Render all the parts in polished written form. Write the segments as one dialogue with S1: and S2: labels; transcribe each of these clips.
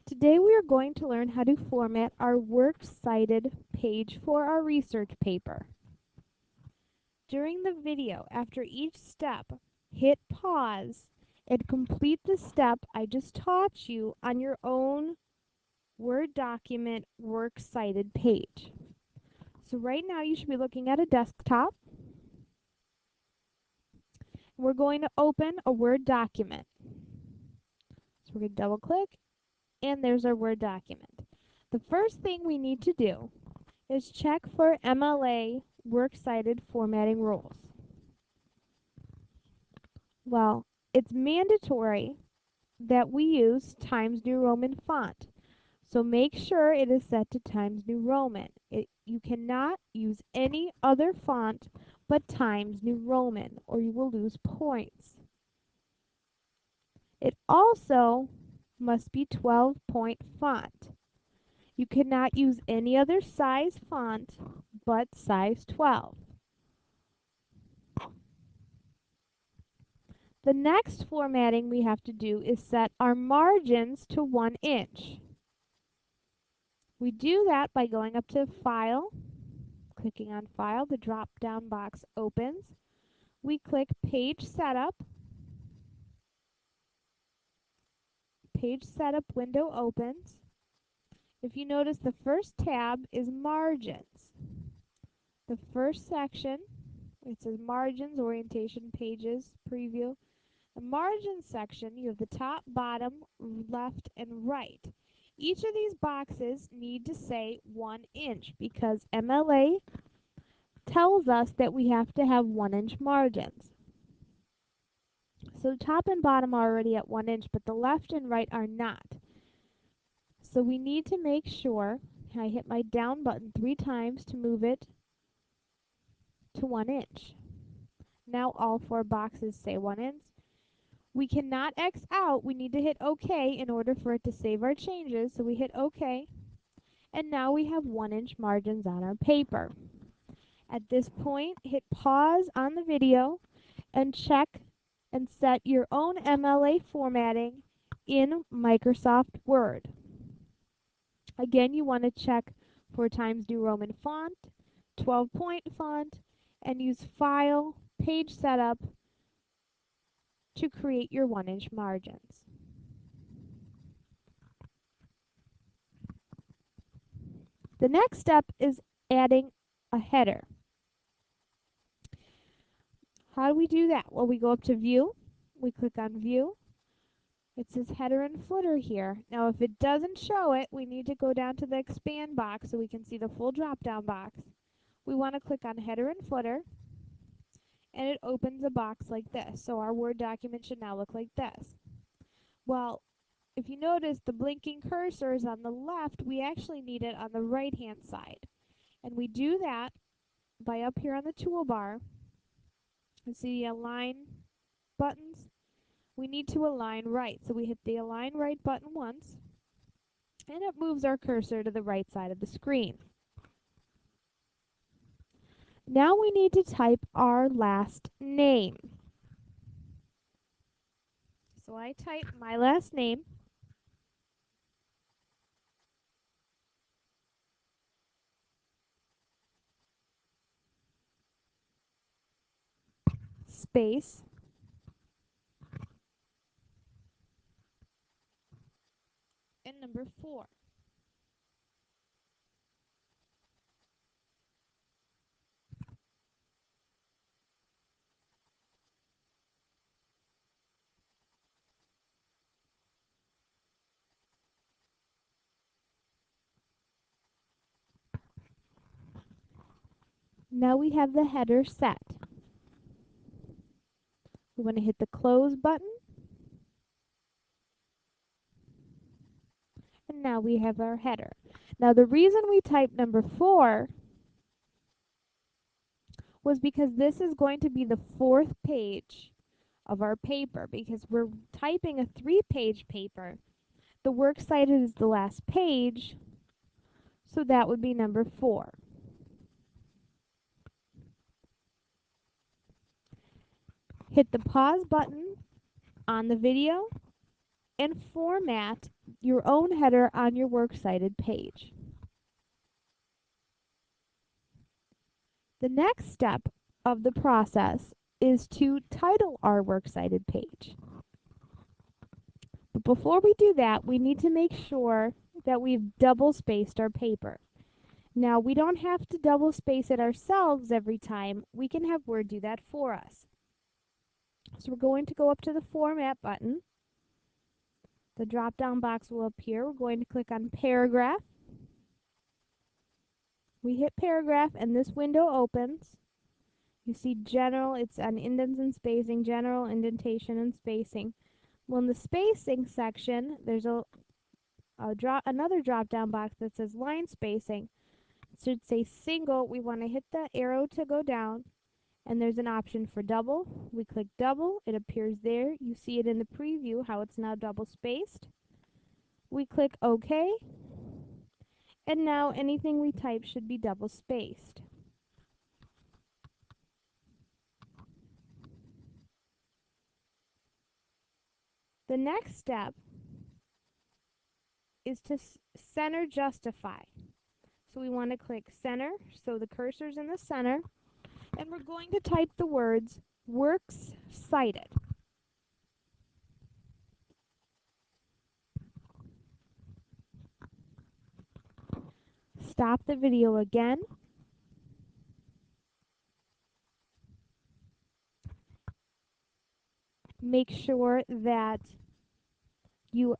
S1: Today we are going to learn how to format our works cited page for our research paper. During the video, after each step, hit pause and complete the step I just taught you on your own Word document works cited page. So right now you should be looking at a desktop. We're going to open a Word document. So we're going to double click and there's our Word document. The first thing we need to do is check for MLA works cited formatting rules. Well, it's mandatory that we use Times New Roman font. So make sure it is set to Times New Roman. You cannot use any other font but Times New Roman or you will lose points. It also must be 12-point font. You cannot use any other size font but size 12. The next formatting we have to do is set our margins to 1 inch. We do that by going up to File, clicking on File, the drop-down box opens. We click Page Setup. Page Setup window opens. If you notice, the first tab is Margins. The first section, it says Margins, Orientation, Pages, Preview. The margin section, you have the top, bottom, left, and right. Each of these boxes need to say 1 inch because MLA tells us that we have to have 1 inch margins. So top and bottom are already at 1 inch, but the left and right are not. So we need to make sure, I hit my down button 3 times to move it to 1 inch. Now all 4 boxes say 1 inch. We cannot X out. We need to hit OK in order for it to save our changes. So we hit OK. And now we have 1 inch margins on our paper. At this point, hit pause on the video and check and set your own MLA formatting in Microsoft Word. Again, you want to check for Times New Roman font, 12-point font, and use File, Page Setup to create your 1 inch margins. The next step is adding a header. How do we do that? Well, we go up to View, we click on View. It says Header and Footer here. Now, if it doesn't show it, we need to go down to the Expand box so we can see the full drop-down box. We want to click on Header and Footer, and it opens a box like this. So our Word document should now look like this. Well, if you notice, the blinking cursor is on the left. We actually need it on the right-hand side. And we do that by up here on the toolbar. You see the Align buttons? We need to align right. So we hit the Align Right button once, and it moves our cursor to the right side of the screen. Now we need to type our last name. So I type my last name, space, and number 4. Now we have the header set. We want to hit the Close button, and now we have our header. Now the reason we typed number 4 was because this is going to be the 4th page of our paper because we're typing a 3-page paper. The works cited is the last page, so that would be number 4. Hit the pause button on the video and format your own header on your Works Cited page. The next step of the process is to title our Works Cited page. But before we do that, we need to make sure that we've double spaced our paper. Now, we don't have to double space it ourselves every time. We can have Word do that for us. So we're going to go up to the Format button. The drop-down box will appear. We're going to click on Paragraph. We hit Paragraph, and this window opens. You see General, it's on indents and spacing, General, indentation, and spacing. Well, in the spacing section, there's another drop-down box that says Line Spacing. It should say Single. We want to hit the arrow to go down, and there's an option for double. We click double. It appears there. You see it in the preview how it's now double spaced. We click OK, and now anything we type should be double spaced. The next step is to center justify. So we want to click center, so the cursor's in the center, and we're going to type the words Works Cited. Stop the video again. Make sure that you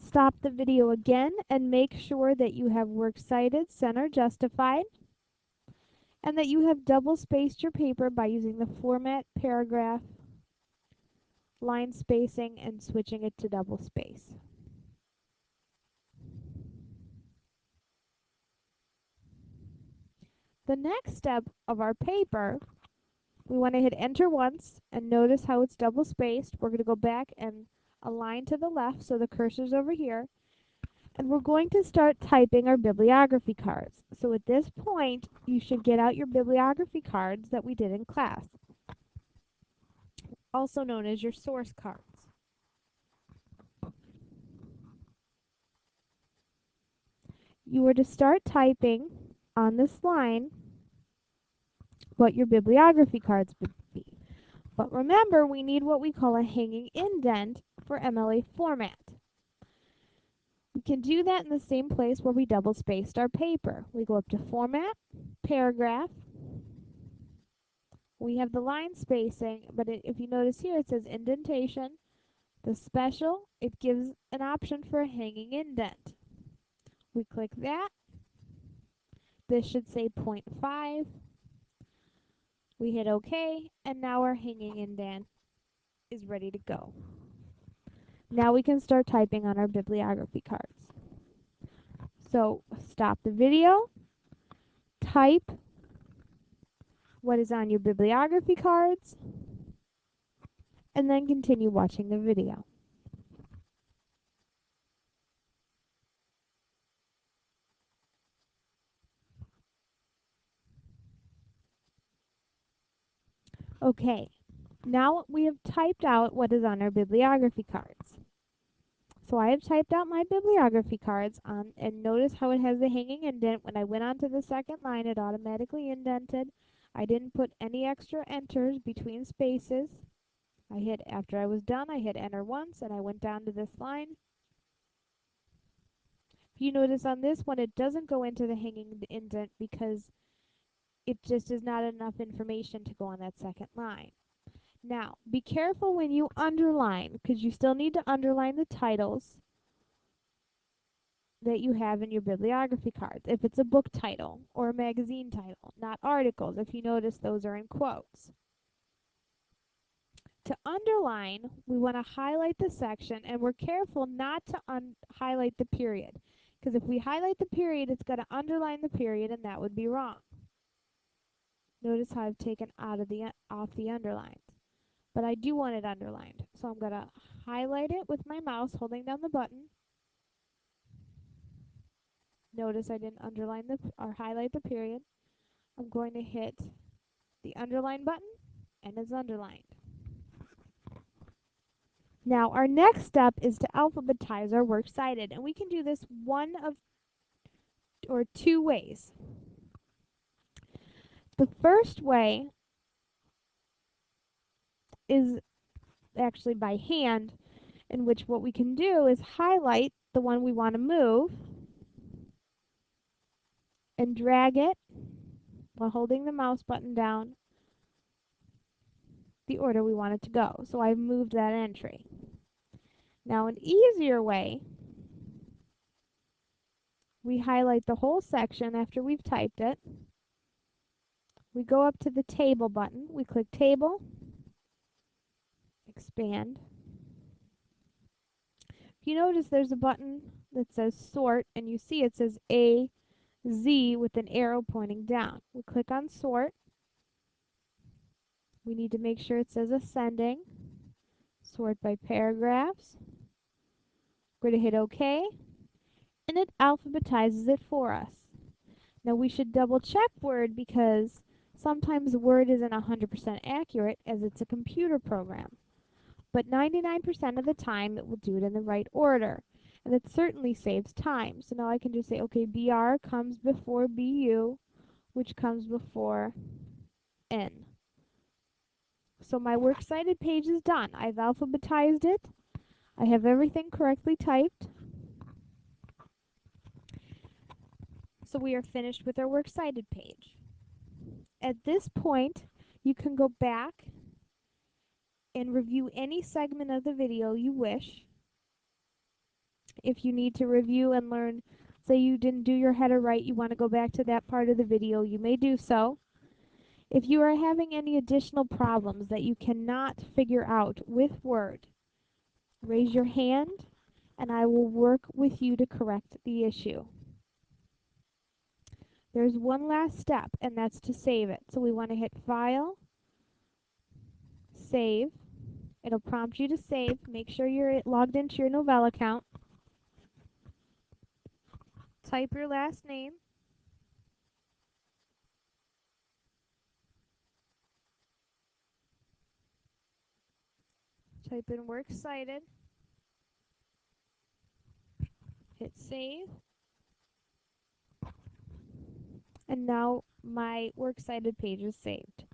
S1: stop the video again and make sure that you have Works Cited, center justified, and that you have double spaced your paper by using the format, paragraph, line spacing, and switching it to double space. The next step of our paper, we want to hit enter once and notice how it's double spaced. We're going to go back and align to the left so the cursor's over here. And we're going to start typing our bibliography cards. So at this point, you should get out your bibliography cards that we did in class, also known as your source cards. You are to start typing on this line what your bibliography cards would be. But remember, we need what we call a hanging indent for MLA format. We can do that in the same place where we double spaced our paper. We go up to Format, Paragraph. We have the line spacing, but if you notice here, it says indentation. The special, it gives an option for a hanging indent. We click that. This should say 0.5. We hit OK, and now our hanging indent is ready to go. Now we can start typing on our bibliography cards. So stop the video, type what is on your bibliography cards, and then continue watching the video. Okay, now we have typed out what is on our bibliography cards. So I have typed out my bibliography cards and notice how it has the hanging indent. When I went on to the second line, it automatically indented. I didn't put any extra enters between spaces. After I was done, I hit enter once and I went down to this line. If you notice on this one, it doesn't go into the hanging indent because it just is not enough information to go on that second line. Now, be careful when you underline, because you still need to underline the titles that you have in your bibliography cards. If it's a book title or a magazine title, not articles, if you notice those are in quotes. To underline, we want to highlight the section, and we're careful not to highlight the period, because if we highlight the period, it's going to underline the period, and that would be wrong. Notice how I've taken off the underlines. But I do want it underlined. So I'm going to highlight it with my mouse, holding down the button. Notice I didn't underline or highlight the period. I'm going to hit the underline button, and it's underlined. Now our next step is to alphabetize our works cited, and we can do this one of or two ways. The first way is actually by hand, in which what we can do is highlight the one we want to move and drag it while holding the mouse button down the order we want it to go. So I've moved that entry. Now an easier way, we highlight the whole section after we've typed it. We go up to the table button, we click table, expand. If you notice there's a button that says sort, and you see it says A, Z with an arrow pointing down. We click on sort. We need to make sure it says ascending. Sort by paragraphs. We're going to hit OK, and it alphabetizes it for us. Now we should double check Word because sometimes Word isn't 100% accurate as it's a computer program. But 99% of the time it will do it in the right order. And it certainly saves time. So now I can just say, okay, BR comes before BU, which comes before N. So my works cited page is done. I've alphabetized it. I have everything correctly typed. So we are finished with our works cited page. At this point, you can go back and review any segment of the video you wish. If you need to review and learn, say you didn't do your header right, you want to go back to that part of the video, you may do so. If you are having any additional problems that you cannot figure out with Word, raise your hand and I will work with you to correct the issue. There's one last step, and that's to save it. So we want to hit File, Save. It'll prompt you to save. Make sure you're logged into your Novell account. Type your last name. Type in Works Cited. Hit Save. And now my works cited page is saved.